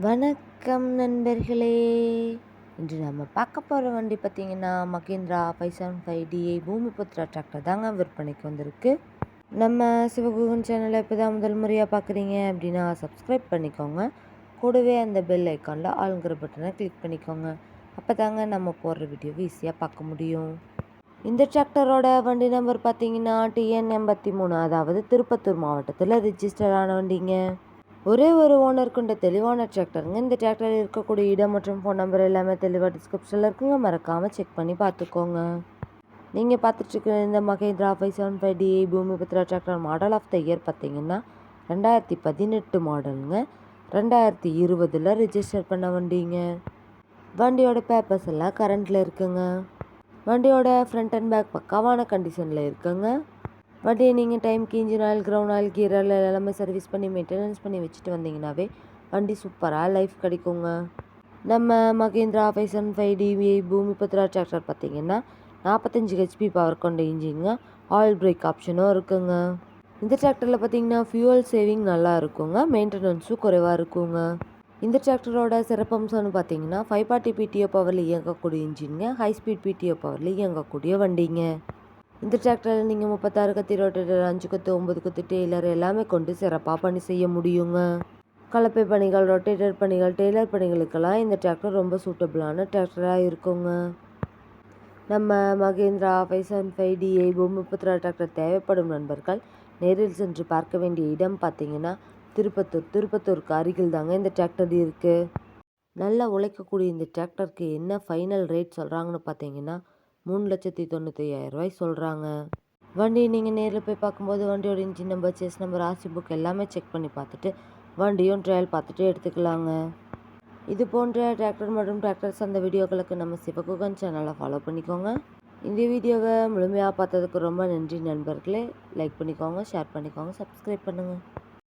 வணக்கம் நண்பர்களே. இன்று நம்ம பார்க்க போகிற வண்டி பார்த்திங்கன்னா மகேந்திரா 575DI பூமிபுத்ரா டிராக்டர் தாங்க விற்பனைக்கு வந்திருக்கு. நம்ம சிவகுகன் சேனலை இப்போ தான் முதல் முறையாக பார்க்குறீங்க அப்படின்னா சப்ஸ்கிரைப் பண்ணிக்கோங்க. கூடவே அந்த பெல் ஐக்கானில் ஆளுங்கிற பட்டனை கிளிக் பண்ணிக்கோங்க. அப்போ தாங்க நம்ம போடுற வீடியோவை ஈஸியாக பார்க்க முடியும். இந்த டிராக்டரோட வண்டி நம்பர் பார்த்திங்கன்னா TN 83, அதாவது திருப்பத்தூர் மாவட்டத்தில் ரிஜிஸ்டர் ஆன வண்டிங்க. ஒரே ஒரு ஓனர் கொண்ட தெளிவான டிராக்டருங்க. இந்த டிராக்டர் இருக்கக்கூடிய இடம் மற்றும் ஃபோன் நம்பர் எல்லாமே தெளிவாக டிஸ்கிரிப்ஷனில் இருக்குங்க. மறக்காமல் செக் பண்ணி பார்த்துக்கோங்க. நீங்கள் பார்த்துட்ருக்க இந்த Mahindra 575DI Bhoomiputra tractor model of the year பார்த்தீங்கன்னா 2018 மாடலுங்க. 2020 ரிஜிஸ்டர் பண்ண வண்டிங்க. வண்டியோட பேப்பர்ஸ் எல்லாம் கரண்டில் இருக்குங்க. வண்டியோட ஃப்ரண்ட் அண்ட் பேக் பக்காவான கண்டிஷனில் இருக்குங்க. வண்டியை நீங்கள் டைமுக்கு engine oil, ground oil, gear oil எல்லாமே சர்வீஸ் பண்ணி மெயின்டெனன்ஸ் பண்ணி வச்சுட்டு வந்தீங்கன்னாவே வண்டி சூப்பராக லைஃப் கிடைக்குங்க. நம்ம மகேந்திரா 575DI பூமிபுத்ரா டிராக்டர் பார்த்திங்கன்னா 45 HP பவர் கொண்ட இன்ஜினுங்க. ஆயில் பிரேக் ஆப்ஷனும் இருக்குங்க. இந்த டிராக்டரில் பார்த்திங்கன்னா ஃபியூவல் சேவிங் நல்லா இருக்குங்க. மெயின்டெனன்ஸும் குறைவாக இருக்குங்க. இந்த டிராக்டரோட சிறப்பம்சம்னு பார்த்தீங்கன்னா 540 PTO பவரில் இயங்கக்கூடிய இன்ஜினுங்க. ஹை ஸ்பீட் PTO பவரில் இயங்கக்கூடிய வண்டிங்க. இந்த டிராக்டரில் நீங்கள் 36 கத்தி ரோட்டேட்டர், 5 கொத்து, 9 கொத்து டெய்லர் எல்லாமே கொண்டு சிறப்பாக பணி செய்ய முடியுங்க. கலப்பை பணிகள், ரொட்டேட்டர் பணிகள், டெய்லர் பணிகளுக்கெல்லாம் இந்த டிராக்டர் ரொம்ப சூட்டபிளான டிராக்டராக இருக்குங்க. நம்ம மகேந்திரா 575DI பூமிபுத்ரா டிராக்டர் தேவைப்படும் நண்பர்கள் நேரில் சென்று பார்க்க வேண்டிய இடம் பார்த்தீங்கன்னா திருப்பத்தூருக்கு அருகில் தாங்க இந்த டிராக்டர் இருக்குது. நல்லா உழைக்கக்கூடிய இந்த டிராக்டருக்கு என்ன ஃபைனல் ரேட் சொல்கிறாங்கன்னு பார்த்தீங்கன்னா 3,95,000 சொல்கிறாங்க. வண்டியை நீங்கள் நேரில் போய் பார்க்கும்போது வண்டியோட engine number, chassis number, RC book எல்லாமே செக் பண்ணி பார்த்துட்டு வண்டியும் ட்ரையல் பார்த்துட்டு எடுத்துக்கலாங்க. இது போன்ற டிராக்டர் மற்றும் டிராக்டர்ஸ் அந்த வீடியோக்களுக்கு நம்ம சிவகுகன் சேனலை ஃபாலோ பண்ணிக்கோங்க. இந்த வீடியோவை முழுமையாக பார்த்ததுக்கு ரொம்ப நன்றி நண்பர்களே. லைக் பண்ணிக்கோங்க, ஷேர் பண்ணிக்கோங்க, சப்ஸ்கிரைப் பண்ணுங்கள்.